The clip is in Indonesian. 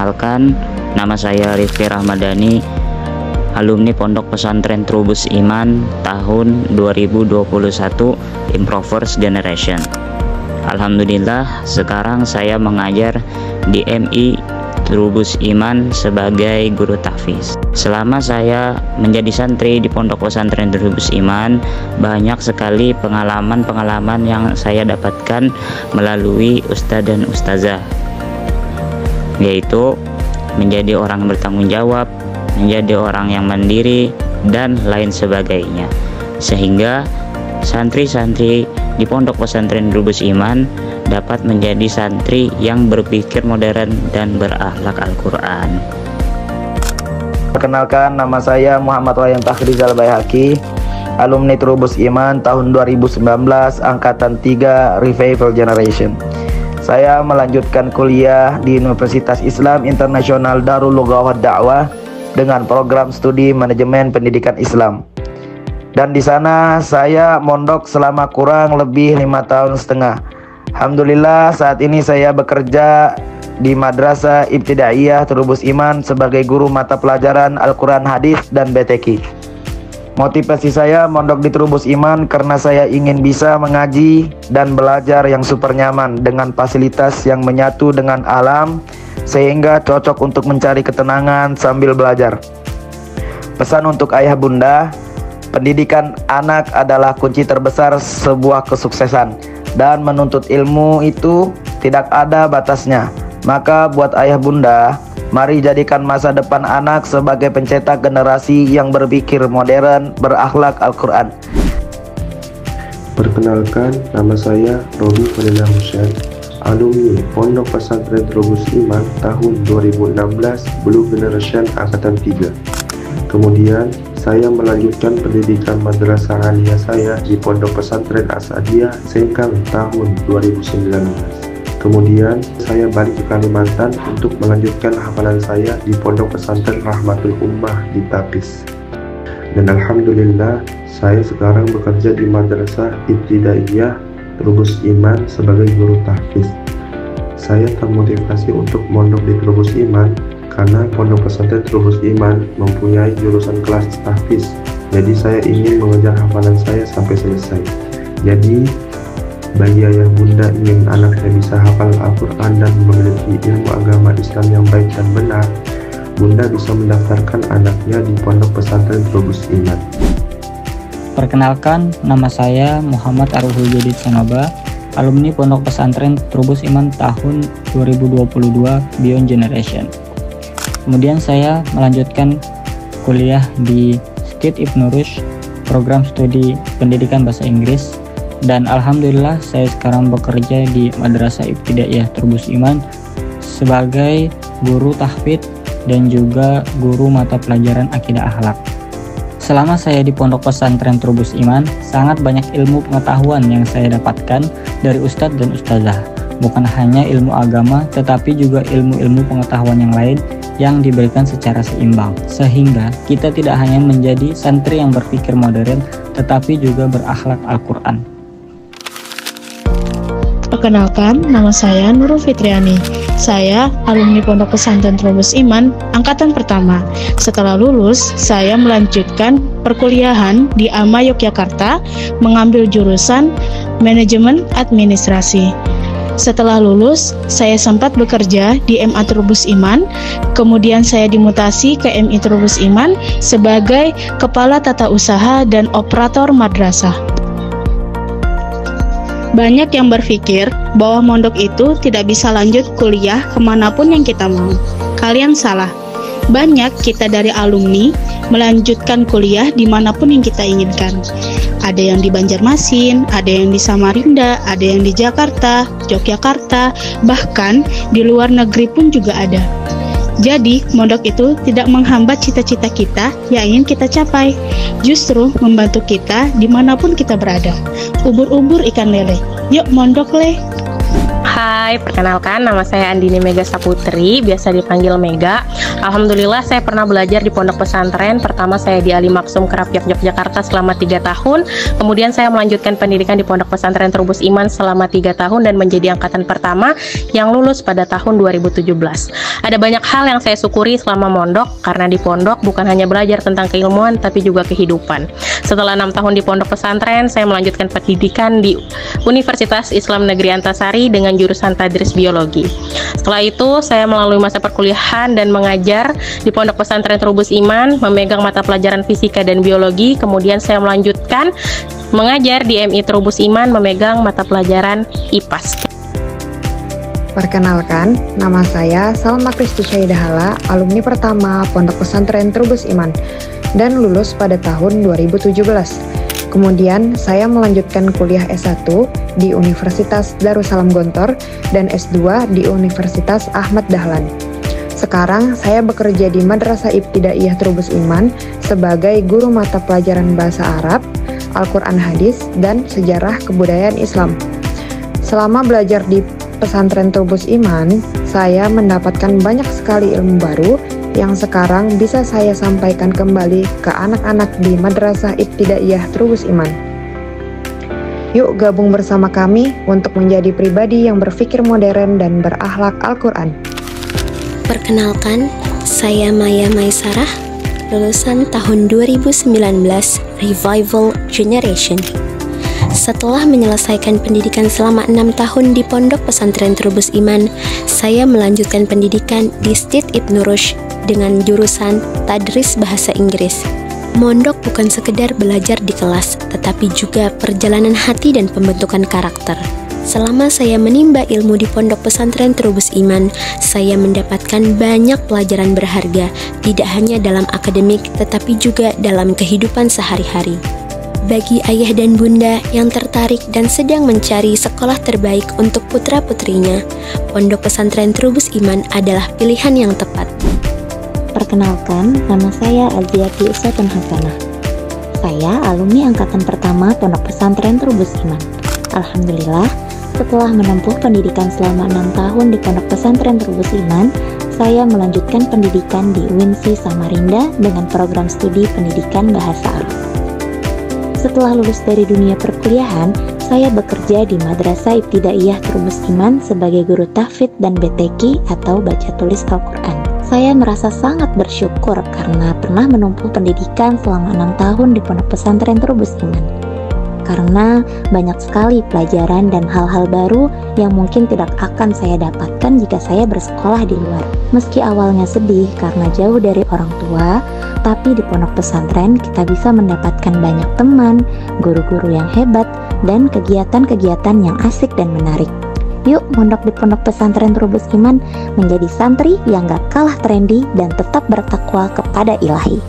Perkenalkan, nama saya Rifki Rahmadani, alumni Pondok Pesantren Trubus Iman tahun 2021 Improvers Generation. Alhamdulillah, sekarang saya mengajar di MI Trubus Iman sebagai guru tahfiz. Selama saya menjadi santri di Pondok Pesantren Trubus Iman, banyak sekali pengalaman-pengalaman yang saya dapatkan melalui ustadz dan ustazah, yaitu menjadi orang bertanggung jawab, menjadi orang yang mandiri, dan lain sebagainya. Sehingga santri-santri di Pondok Pesantren Trubus Iman dapat menjadi santri yang berpikir modern dan berakhlak Al-Quran. Perkenalkan, nama saya Muhammad Wayan Takhrizal Bayhaqi, alumni Trubus Iman tahun 2019 angkatan 3 Revival Generation. Saya melanjutkan kuliah di Universitas Islam Internasional Darul Lughah wad Da'wah dengan program studi manajemen pendidikan Islam. Dan di sana saya mondok selama kurang lebih 5,5 tahun. Alhamdulillah, saat ini saya bekerja di Madrasah Ibtidaiyah Trubus Iman sebagai guru mata pelajaran Al-Quran Hadis dan BTQ. Motivasi saya mondok di Trubus Iman karena saya ingin bisa mengaji dan belajar yang super nyaman dengan fasilitas yang menyatu dengan alam, sehingga cocok untuk mencari ketenangan sambil belajar. Pesan untuk ayah bunda, pendidikan anak adalah kunci terbesar sebuah kesuksesan, dan menuntut ilmu itu tidak ada batasnya. Maka buat ayah bunda, mari jadikan masa depan anak sebagai pencetak generasi yang berpikir modern, berakhlak Al-Quran. Perkenalkan, nama saya Robi Fadila Hussein, alumni Pondok Pesantren Trubus Iman tahun 2016 Blue Generation angkatan 3. Kemudian saya melanjutkan pendidikan madrasah aliyah saya di Pondok Pesantren Asadiyah Sengkang tahun 2019. Kemudian saya balik ke Kalimantan untuk melanjutkan hafalan saya di Pondok Pesantren Rahmatul Ummah di Tapis. Dan alhamdulillah, saya sekarang bekerja di Madrasah Ibtidaiyah Trubus Iman sebagai guru tahfiz. Saya termotivasi untuk mondok di Trubus Iman karena Pondok Pesantren Trubus Iman mempunyai jurusan kelas tahfiz. Jadi saya ingin mengejar hafalan saya sampai selesai. Jadi bagi ayah bunda ingin anaknya bisa hafal Al-Quran dan memiliki ilmu agama Islam yang baik dan benar, bunda bisa mendaftarkan anaknya di Pondok Pesantren Trubus Iman. Perkenalkan, nama saya Muhammad Aruhul Jadid Sanaba, alumni Pondok Pesantren Trubus Iman tahun 2022 Beyond Generation. Kemudian saya melanjutkan kuliah di Stid Ibnu Rushd, program studi pendidikan bahasa Inggris, dan alhamdulillah saya sekarang bekerja di Madrasah Ibtidaiyah Trubus Iman sebagai guru tahfidz dan juga guru mata pelajaran akidah akhlak. Selama saya di Pondok Pesantren Trubus Iman, sangat banyak ilmu pengetahuan yang saya dapatkan dari ustadz dan ustazah. Bukan hanya ilmu agama, tetapi juga ilmu-ilmu pengetahuan yang lain yang diberikan secara seimbang, sehingga kita tidak hanya menjadi santri yang berpikir modern, tetapi juga berakhlak Al-Quran. Perkenalkan, nama saya Nurul Fitriani. Saya alumni Pondok Pesantren Trubus Iman angkatan pertama. Setelah lulus, saya melanjutkan perkuliahan di AMA Yogyakarta, mengambil jurusan Manajemen Administrasi. Setelah lulus, saya sempat bekerja di MA Trubus Iman, kemudian saya dimutasi ke MI Trubus Iman sebagai Kepala Tata Usaha dan Operator Madrasah. Banyak yang berpikir bahwa mondok itu tidak bisa lanjut kuliah kemanapun yang kita mau. Kalian salah. Banyak kita dari alumni melanjutkan kuliah dimanapun yang kita inginkan. Ada yang di Banjarmasin, ada yang di Samarinda, ada yang di Jakarta, Yogyakarta, bahkan di luar negeri pun juga ada. Jadi, mondok itu tidak menghambat cita-cita kita yang ingin kita capai, justru membantu kita dimanapun kita berada. Ubur-ubur ikan lele, yuk mondok le! Hai, perkenalkan nama saya Andini Mega Saputri, biasa dipanggil Mega. Alhamdulillah saya pernah belajar di pondok pesantren. Pertama saya di Ali Maksum Kerapiak Yogyakarta selama 3 tahun. Kemudian saya melanjutkan pendidikan di pondok pesantren Trubus Iman selama 3 tahun dan menjadi angkatan pertama yang lulus pada tahun 2017. Ada banyak hal yang saya syukuri selama mondok, karena di pondok bukan hanya belajar tentang keilmuan tapi juga kehidupan. Setelah 6 tahun di pondok pesantren, saya melanjutkan pendidikan di Universitas Islam Negeri Antasari dengan jurusan Tadris Biologi. Setelah itu, saya melalui masa perkuliahan dan mengajar di pondok pesantren Trubus Iman, memegang mata pelajaran fisika dan biologi. Kemudian saya melanjutkan mengajar di MI Trubus Iman, memegang mata pelajaran IPAS. Perkenalkan, nama saya Salma Kristi Syaidahala, alumni pertama Pondok Pesantren Trubus Iman, dan lulus pada tahun 2017. Kemudian, saya melanjutkan kuliah S1 di Universitas Darussalam Gontor dan S2 di Universitas Ahmad Dahlan. Sekarang, saya bekerja di Madrasah Ibtidaiyah Trubus Iman sebagai guru mata pelajaran Bahasa Arab, Al-Quran Hadis, dan Sejarah Kebudayaan Islam. Selama belajar di pesantren Trubus Iman, saya mendapatkan banyak sekali ilmu baru yang sekarang bisa saya sampaikan kembali ke anak-anak di Madrasah Ibtidaiyah Trubus Iman. Yuk gabung bersama kami untuk menjadi pribadi yang berpikir modern dan berakhlak Al-Quran. Perkenalkan, saya Maya Maisarah, lulusan tahun 2019 Revival Generation. Setelah menyelesaikan pendidikan selama 6 tahun di Pondok Pesantren Trubus Iman, saya melanjutkan pendidikan di Stid Ibnu Rushd dengan jurusan Tadris Bahasa Inggris. Mondok bukan sekedar belajar di kelas, tetapi juga perjalanan hati dan pembentukan karakter. Selama saya menimba ilmu di Pondok Pesantren Trubus Iman, saya mendapatkan banyak pelajaran berharga, tidak hanya dalam akademik, tetapi juga dalam kehidupan sehari-hari. Bagi ayah dan bunda yang tertarik dan sedang mencari sekolah terbaik untuk putra-putrinya, Pondok Pesantren Trubus Iman adalah pilihan yang tepat. Perkenalkan, nama saya Aziati Usatun Hasanah. Saya alumni angkatan pertama Pondok Pesantren Trubus Iman. Alhamdulillah, setelah menempuh pendidikan selama 6 tahun di Pondok Pesantren Trubus Iman, saya melanjutkan pendidikan di UINSI Samarinda dengan program studi pendidikan Bahasa Arab. Setelah lulus dari dunia perkuliahan, saya bekerja di Madrasah Ibtidaiyah Trubus Iman sebagai guru tahfidz dan BTQ atau baca tulis Al-Quran. Saya merasa sangat bersyukur karena pernah menempuh pendidikan selama 6 tahun di Pondok Pesantren Trubus Iman. Karena banyak sekali pelajaran dan hal-hal baru yang mungkin tidak akan saya dapatkan jika saya bersekolah di luar. Meski awalnya sedih karena jauh dari orang tua, tapi di pondok pesantren kita bisa mendapatkan banyak teman, guru-guru yang hebat, dan kegiatan-kegiatan yang asik dan menarik. Yuk mondok di Pondok Pesantren Trubus Iman menjadi santri yang gak kalah trendy dan tetap bertakwa kepada Ilahi.